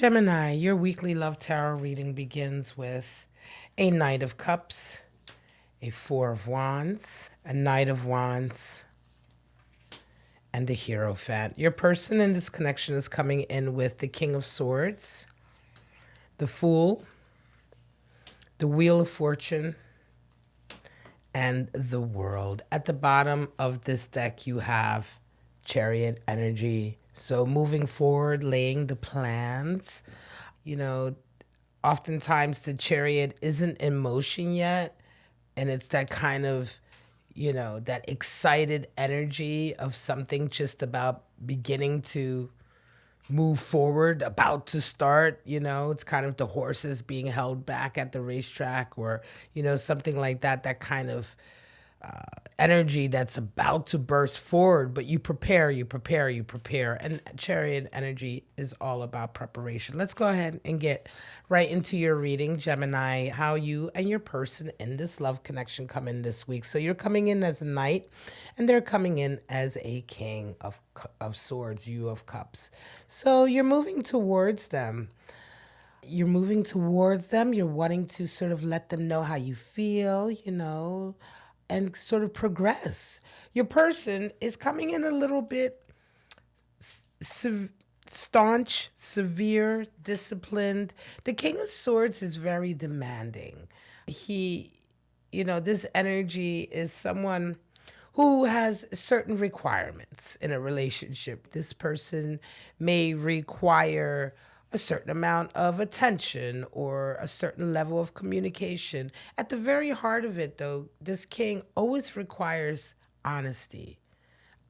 Gemini, your weekly love tarot reading begins with a Knight of Cups, a Four of Wands, a Knight of Wands, and the Hierophant. Your person in this connection is coming in with the King of Swords, the Fool, the Wheel of Fortune, and the World. At the bottom of this deck, you have Chariot energy. So moving forward, laying the plans. You know, oftentimes the Chariot isn't in motion yet, and it's that kind of, that excited energy of something just about beginning to move forward, about to start. It's kind of the horses being held back at the racetrack, or something like that, that kind of energy that's about to burst forward, but you prepare, and Chariot energy is all about preparation. Let's go ahead and get right into your reading, Gemini, how you and your person in this love connection come in this week. So you're coming in as a Knight, and they're coming in as a King of Swords, you of Cups. So you're moving towards them. You're wanting to sort of let them know how you feel, and sort of progress. Your person is coming in a little bit staunch, severe, disciplined. The King of Swords is very demanding. This energy is someone who has certain requirements in a relationship. This person may require a certain amount of attention or a certain level of communication. At the very heart of it, though, this king always requires honesty.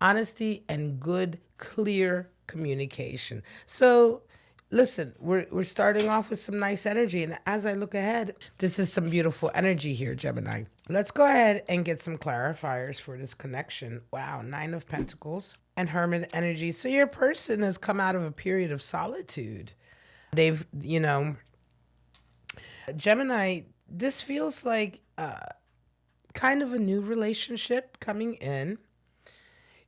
Honesty and good, clear communication. So listen, we're starting off with some nice energy. And as I look ahead, this is some beautiful energy here, Gemini. Let's go ahead and get some clarifiers for this connection. Wow, Nine of Pentacles and Hermit energy. So your person has come out of a period of solitude. They've, Gemini, this feels like kind of a new relationship coming in.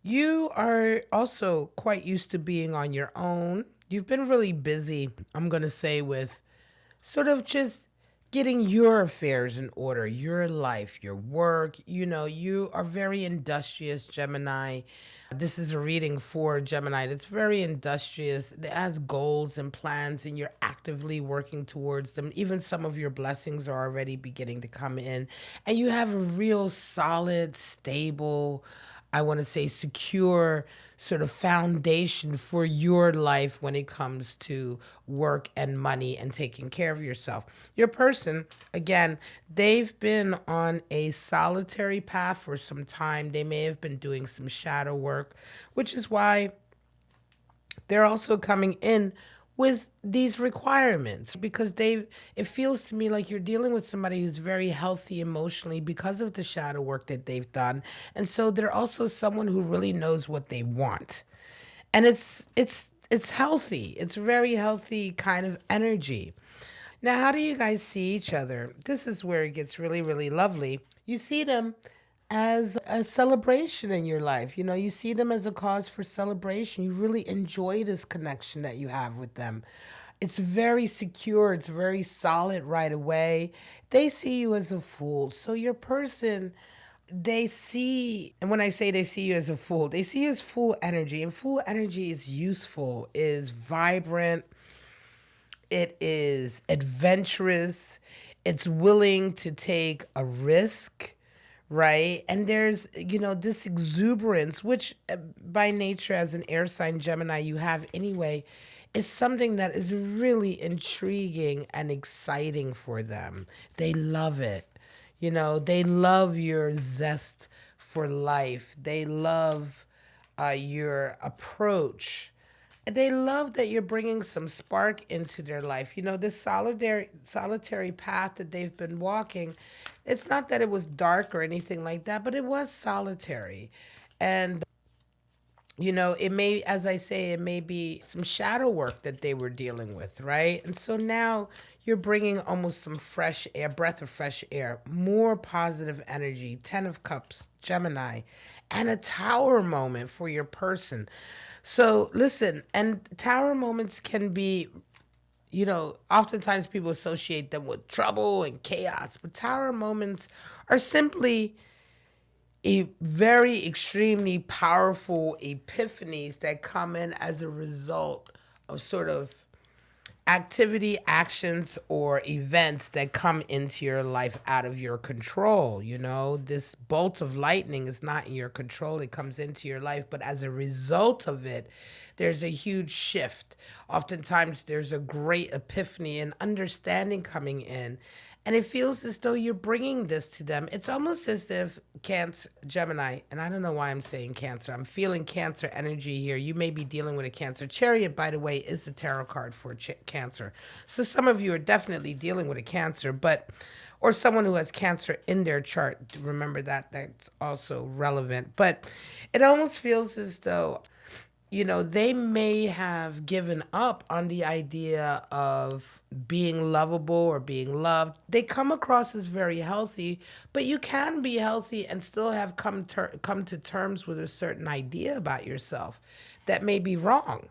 You are also quite used to being on your own. You've been really busy, I'm going to say, with sort of just getting your affairs in order, your life, your work. You are very industrious, Gemini. This is a reading for Gemini that's very industrious. It has goals and plans, and you're actively working towards them. Even some of your blessings are already beginning to come in. And you have a real solid, stable, I want to say secure sort of foundation for your life when it comes to work and money and taking care of yourself. Your person, again, they've been on a solitary path for some time. They may have been doing some shadow work, which is why they're also coming in with these requirements, because it feels to me like you're dealing with somebody who's very healthy emotionally because of the shadow work that they've done. And so they're also someone who really knows what they want. And it's healthy. It's very healthy kind of energy. Now, how do you guys see each other? This is where it gets really, really lovely. You see them as a celebration in your life. You see them as a cause for celebration. You really enjoy this connection that you have with them. It's very secure. It's very solid right away. They see you as a fool. So your person, and when I say they see you as a fool, they see you as full energy. And full energy is youthful, is vibrant, it is adventurous, it's willing to take a risk, right? And there's, this exuberance, which by nature as an air sign Gemini you have anyway, is something that is really intriguing and exciting for them. They love it. They love your zest for life. They love your approach. They love that you're bringing some spark into their life. This solitary path that they've been walking, it's not that it was dark or anything like that, but it was solitary. And, it may, as I say, it may be some shadow work that they were dealing with, right? And so now you're bringing almost some fresh air, breath of fresh air, more positive energy, 10 of Cups, Gemini, and a tower moment for your person. So listen, and tower moments can be oftentimes people associate them with trouble and chaos, but tower moments are simply a very extremely powerful epiphanies that come in as a result of sort of activity, actions, or events that come into your life out of your control. This bolt of lightning is not in your control. It comes into your life, but as a result of it, there's a huge shift. Oftentimes, there's a great epiphany and understanding coming in. And it feels as though you're bringing this to them. It's almost as if Cancer, Gemini, and I don't know why I'm saying Cancer. I'm feeling Cancer energy here. You may be dealing with a Cancer. Chariot, by the way, is the tarot card for Cancer. So some of you are definitely dealing with a Cancer, or someone who has Cancer in their chart. Remember that's also relevant. But it almost feels as though they may have given up on the idea of being lovable or being loved. They come across as very healthy, but you can be healthy and still have come to terms with a certain idea about yourself that may be wrong.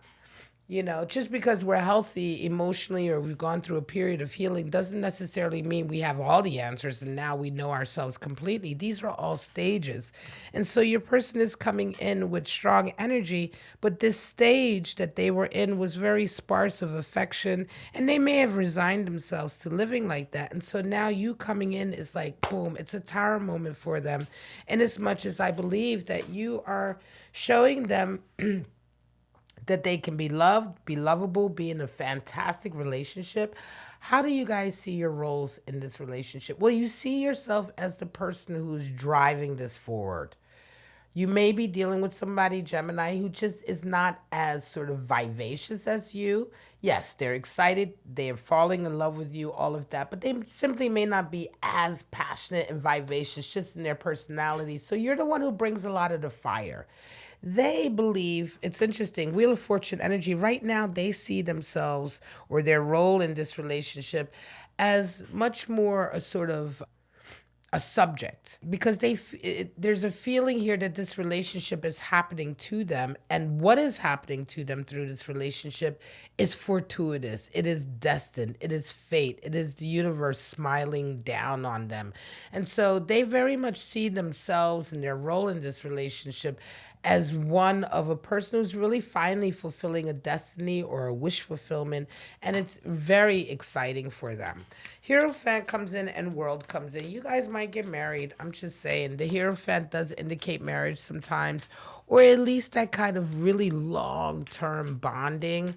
Just because we're healthy emotionally or we've gone through a period of healing doesn't necessarily mean we have all the answers and now we know ourselves completely. These are all stages. And so your person is coming in with strong energy, but this stage that they were in was very sparse of affection, and they may have resigned themselves to living like that. And so now you coming in is like, boom, it's a tower moment for them. And as much as I believe that you are showing them that they can be loved, be lovable, be in a fantastic relationship. How do you guys see your roles in this relationship? Well, you see yourself as the person who's driving this forward. You may be dealing with somebody, Gemini, who just is not as sort of vivacious as you. Yes, they're excited, they're falling in love with you, all of that, but they simply may not be as passionate and vivacious just in their personality. So you're the one who brings a lot of the fire. They believe, it's interesting, Wheel of Fortune energy, right now they see themselves or their role in this relationship as much more a sort of a subject, because there's a feeling here that this relationship is happening to them, and what is happening to them through this relationship is fortuitous, it is destined, it is fate, it is the universe smiling down on them. And so they very much see themselves and their role in this relationship as one of a person who's really finally fulfilling a destiny or a wish fulfillment, and it's very exciting for them. Hierophant comes in and World comes in. You guys might get married. I'm just saying. The Hierophant does indicate marriage sometimes, or at least that kind of really long-term bonding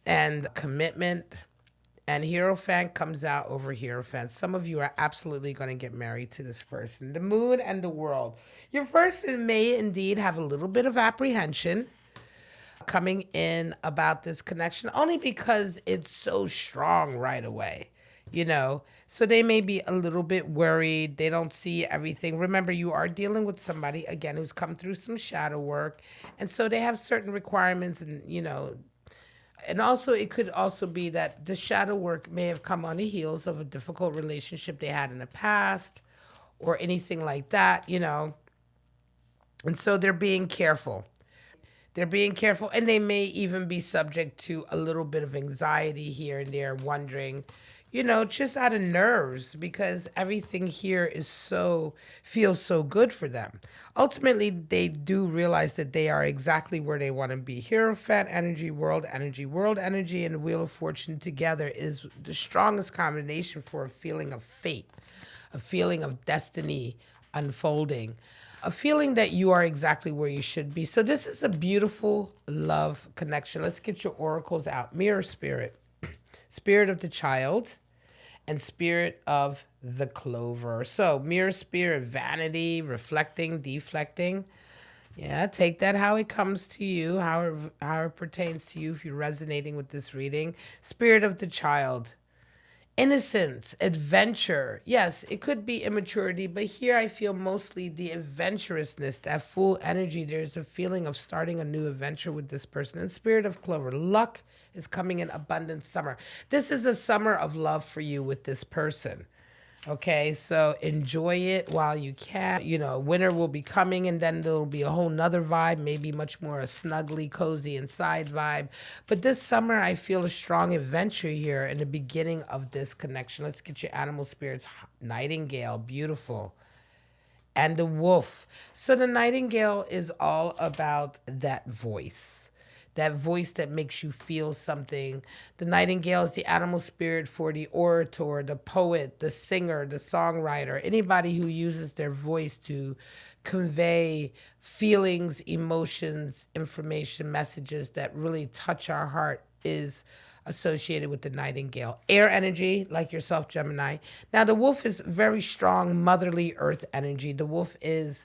and commitment. And Hierophant comes out over Hierophant. Some of you are absolutely going to get married to this person. The Moon and the World. Your person may indeed have a little bit of apprehension coming in about this connection, only because it's so strong right away. So they may be a little bit worried. They don't see everything. Remember, you are dealing with somebody, again, who's come through some shadow work. And so they have certain requirements and also it could also be that the shadow work may have come on the heels of a difficult relationship they had in the past or anything like that. And so they're being careful. They're being careful, and they may even be subject to a little bit of anxiety here and there, wondering, just out of nerves, because everything here feels so good for them. Ultimately, they do realize that they are exactly where they want to be. Hierophant energy, World energy. World energy and the Wheel of Fortune together is the strongest combination for a feeling of fate, a feeling of destiny unfolding, a feeling that you are exactly where you should be. So this is a beautiful love connection. Let's get your oracles out. Mirror Spirit. Spirit of the Child, and Spirit of the Clover. So Mirror Spirit, vanity, reflecting, deflecting. Yeah, take that how it comes to you, how it pertains to you if you're resonating with this reading. Spirit of the Child. Innocence, adventure. Yes, it could be immaturity, but here I feel mostly the adventurousness, that full energy. There's a feeling of starting a new adventure with this person. And Spirit of Clover, luck is coming in abundant summer. This is a summer of love for you with this person. Okay, so enjoy it while you can. You know, winter will be coming, and then there'll be a whole nother vibe, maybe much more a snuggly, cozy inside vibe. But this summer, I feel a strong adventure here in the beginning of this connection. Let's get your animal spirits. Nightingale, beautiful. And the wolf. So the nightingale is all about that voice. That voice that makes you feel something. The nightingale is the animal spirit for the orator, the poet, the singer, the songwriter, anybody who uses their voice to convey feelings, emotions, information, messages that really touch our heart is associated with the nightingale. Air energy, like yourself, Gemini. Now, the wolf is very strong, motherly earth energy. The wolf is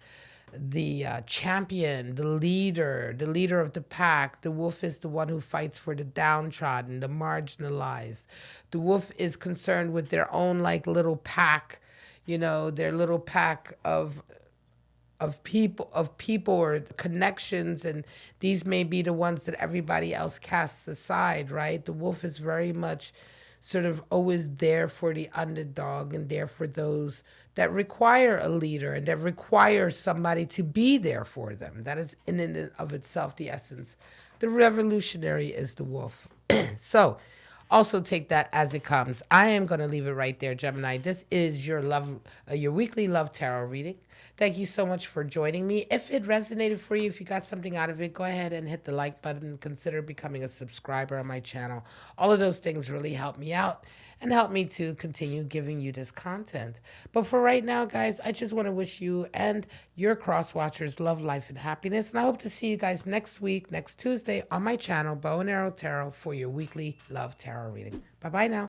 the champion, the leader of the pack. The wolf is the one who fights for the downtrodden, the marginalized. The wolf is concerned with their own like little pack, you know, their little pack of people or connections, and these may be the ones that everybody else casts aside, right? The wolf is very much sort of always there for the underdog and there for those that require a leader and that require somebody to be there for them. That is in and of itself the essence. The revolutionary is the wolf. So also take that as it comes. I am going to leave it right there, Gemini. This is your your weekly love tarot reading. Thank you so much for joining me. If it resonated for you, if you got something out of it, go ahead and hit the like button. Consider becoming a subscriber on my channel. All of those things really help me out and help me to continue giving you this content. But for right now, guys, I just want to wish you and your cross watchers love, life, and happiness. And I hope to see you guys next week, next Tuesday on my channel, Bow and Arrow Tarot, for your weekly love tarot reading. Bye-bye now.